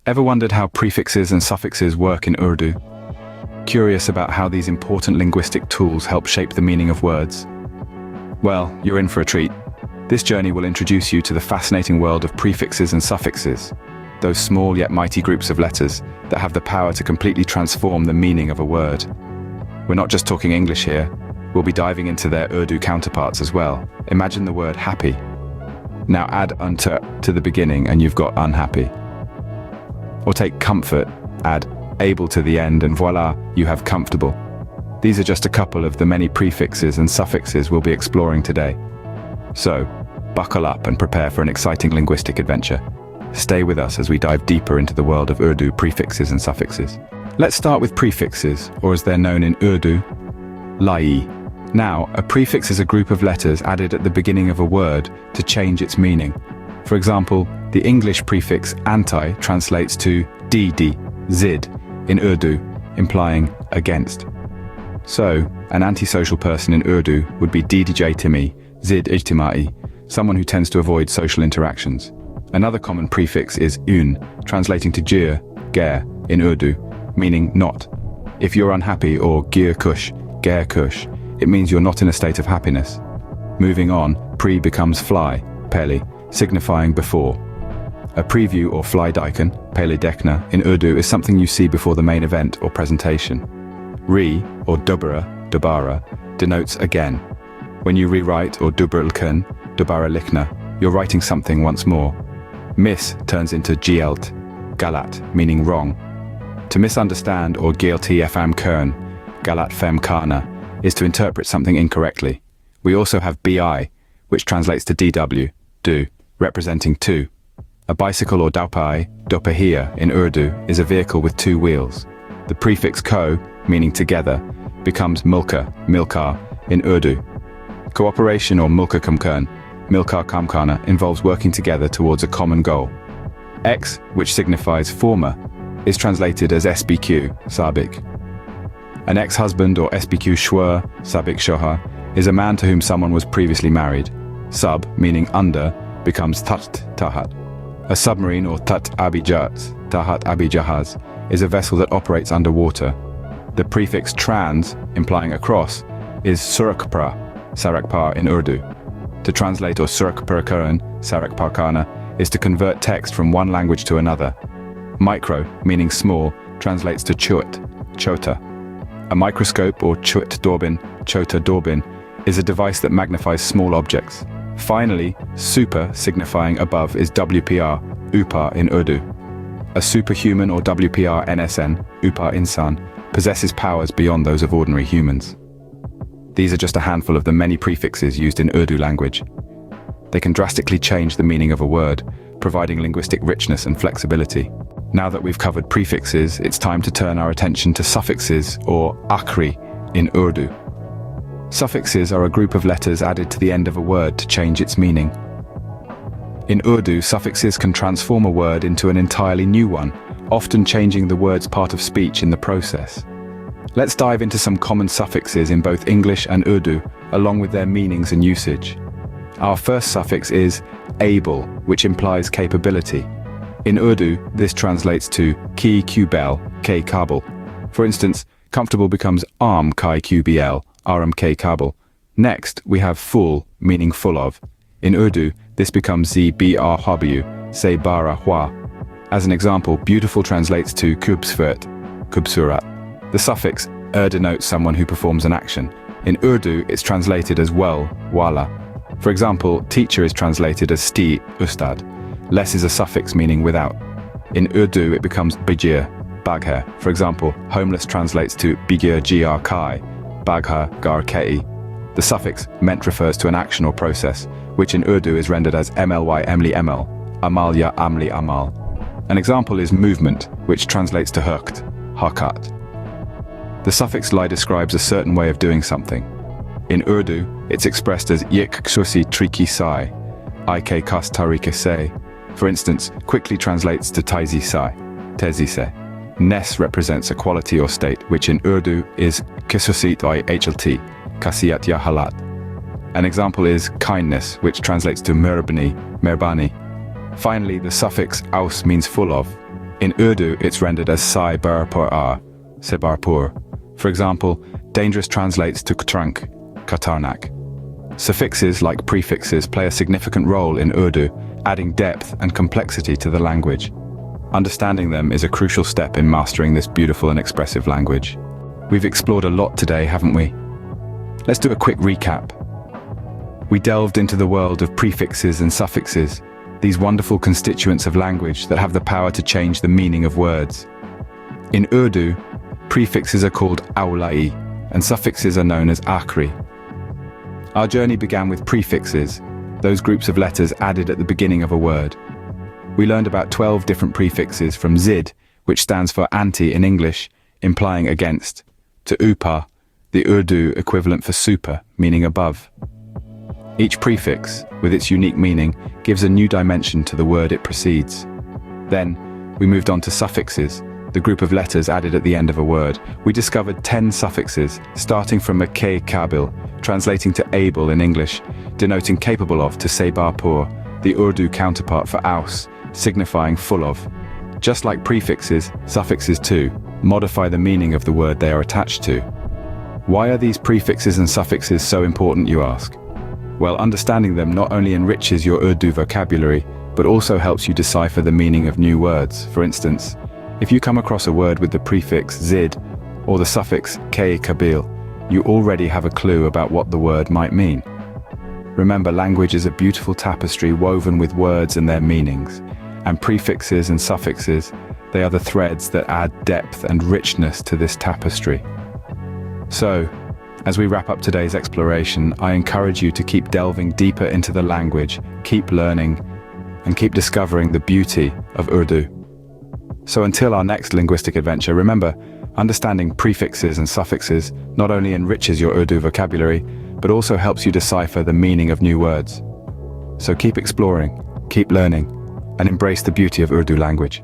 Ever wondered how prefixes and suffixes work in Urdu? Curious about how these important linguistic tools help shape the meaning of words? Well, you're in for a treat. This journey will introduce you to the fascinating world of prefixes and suffixes, those small yet mighty groups of letters that have the power to completely transform the meaning of a word. We're not just talking English here, we'll be diving into their Urdu counterparts as well. Imagine the word happy. Now add unter to the beginning and you've got unhappy. Or take comfort, add able to the end, and voila, you have comfortable. These are just a couple of the many prefixes and suffixes we'll be exploring today. So, buckle up and prepare for an exciting linguistic adventure. Stay with us as we dive deeper into the world of Urdu prefixes and suffixes. Let's start with prefixes, or as they're known in Urdu, lai. Now, a prefix is a group of letters added at the beginning of a word to change its meaning. For example, the English prefix anti translates to dd, zid, in Urdu, implying against. So, an antisocial person in Urdu would be ddj timi, zid ijtimai, someone who tends to avoid social interactions. Another common prefix is un, translating to gir, ger, in Urdu, meaning not. If you're unhappy or gir kush, ger kush, it means you're not in a state of happiness. Moving on, pre becomes fly, peli, signifying before. A preview or fly daikon, peli dekna, in Urdu is something you see before the main event or presentation. Re, or dubara, denotes again. When you rewrite or dubara likhna, you're writing something once more. Miss turns into gielt, galat, meaning wrong. To misunderstand or gielti fam kern, galat fem kana, is to interpret something incorrectly. We also have bi, which translates to dw, do, representing two. A bicycle or daupai, dopahia in Urdu, is a vehicle with two wheels. The prefix ko, meaning together, becomes mulka, milkar, in Urdu. Cooperation or mulka kamkern, milkar kamkana, involves working together towards a common goal. X, which signifies former, is translated as sbq, sabik. An ex-husband or sbq shwar, sabik shohar, is a man to whom someone was previously married. Sub, meaning under, becomes tat tahat. A submarine or tat abijat, tahat abijahaz, is a vessel that operates underwater. The prefix trans, implying across, is surakpra, sarakpar in Urdu. To translate or surakparakaran, sarakparkana, is to convert text from one language to another. Micro, meaning small, translates to chut, chota. A microscope or chut dorbin, chota dorbin, is a device that magnifies small objects. Finally, super, signifying above, is WPR, upar in Urdu. A superhuman or WPR NSN, upar insan, possesses powers beyond those of ordinary humans. These are just a handful of the many prefixes used in Urdu language. They can drastically change the meaning of a word, providing linguistic richness and flexibility. Now that we've covered prefixes, it's time to turn our attention to suffixes, or akhri, in Urdu. Suffixes are a group of letters added to the end of a word to change its meaning. In Urdu, suffixes can transform a word into an entirely new one, often changing the word's part of speech in the process. Let's dive into some common suffixes in both English and Urdu, along with their meanings and usage. Our first suffix is able, which implies capability. In Urdu, this translates to ki qbel, k kabul. For instance, comfortable becomes arm kai qbl, aram k kabul. Next, we have full, meaning full of. In Urdu, this becomes zi br habu, say bara hua. As an example, beautiful translates to kubsfert, kubsurat. The suffix denotes someone who performs an action. In Urdu, it's translated as well, wala. For example, teacher is translated as sti, ustad. Less is a suffix meaning without. In Urdu, it becomes bijir, bagher. For example, homeless translates to bigir gr kai, bagher gar kei. The suffix meant refers to an action or process, which in Urdu is rendered as mly emli ml, amal ya amli amal. An example is movement, which translates to hurkt, hakat. The suffix li describes a certain way of doing something. In Urdu, it's expressed as yik ksusi triki sai, ik kas tarike se. For instance, quickly translates to taizi sai, tezi se. Ness represents a quality or state, which in Urdu is kisusit I hlt, kasiyat ya halat. An example is kindness, which translates to merbani. Finally, the suffix aus means full of. In Urdu, it's rendered as sai barpur ar, se barpur. For example, dangerous translates to trunk, khatarnak. Suffixes, like prefixes, play a significant role in Urdu, adding depth and complexity to the language. Understanding them is a crucial step in mastering this beautiful and expressive language. We've explored a lot today, haven't we? Let's do a quick recap. We delved into the world of prefixes and suffixes, these wonderful constituents of language that have the power to change the meaning of words. In Urdu, prefixes are called awla'i, and suffixes are known as akhri. Our journey began with prefixes, those groups of letters added at the beginning of a word. We learned about 12 different prefixes, from zid, which stands for anti in English, implying against, to upa, the Urdu equivalent for super, meaning above. Each prefix, with its unique meaning, gives a new dimension to the word it precedes. Then, we moved on to suffixes, the group of letters added at the end of a word. We discovered 10 suffixes, starting from a ke kabil, translating to able in English, denoting capable of, to se barpur, the Urdu counterpart for aus, signifying full of. Just like prefixes, suffixes too modify the meaning of the word they are attached to. Why are these prefixes and suffixes so important, you ask? Well, understanding them not only enriches your Urdu vocabulary, but also helps you decipher the meaning of new words. For instance, if you come across a word with the prefix zid or the suffix ke kabil, you already have a clue about what the word might mean. Remember, language is a beautiful tapestry woven with words and their meanings, and prefixes and suffixes, they are the threads that add depth and richness to this tapestry. So, as we wrap up today's exploration, I encourage you to keep delving deeper into the language, keep learning, and keep discovering the beauty of Urdu. So until our next linguistic adventure, remember, understanding prefixes and suffixes not only enriches your Urdu vocabulary, but also helps you decipher the meaning of new words. So keep exploring, keep learning, and embrace the beauty of Urdu language.